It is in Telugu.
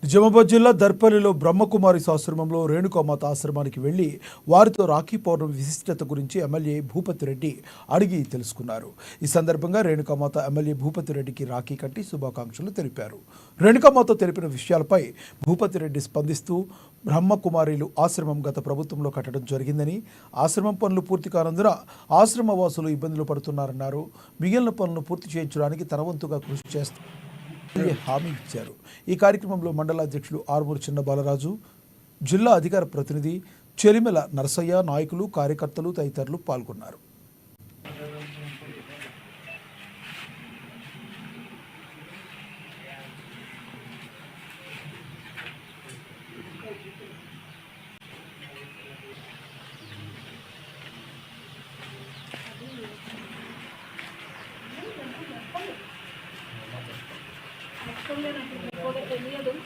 నిజామాబాద్ జిల్లా దర్పల్లిలో బ్రహ్మకుమారి ఆశ్రమంలో రేణుకామాత ఆశ్రమానికి వెళ్లి వారితో రాఖీ పౌర్ణమి విశిష్టత గురించి ఎమ్మెల్యే భూపతి రెడ్డి అడిగి తెలుసుకున్నారు. ఈ సందర్భంగా రేణుకామాత ఎమ్మెల్యే భూపతి రెడ్డికి రాఖీ కట్టి శుభాకాంక్షలు తెలిపారు. రేణుకామాత తెలిపిన విషయాలపై భూపతి రెడ్డి స్పందిస్తూ బ్రహ్మకుమారిలు ఆశ్రమం గత ప్రభుత్వంలో కట్టడం జరిగిందని, ఆశ్రమం పనులు పూర్తి కానందున ఆశ్రమ వాసులు ఇబ్బందులు పడుతున్నారన్నారు. మిగిలిన పనులను పూర్తి చేయించడానికి తన వంతుగా కృషి చేస్తారు హామీ ఇచ్చారు. ఈ కార్యక్రమంలో మండల అధ్యక్షులు ఆర్మూరు చిన్న బాలరాజు, జిల్లా అధికార ప్రతినిధి చెలిమెల నరసయ్య, నాయకులు, కార్యకర్తలు తదితరులు పాల్గొన్నారు. తెలియదు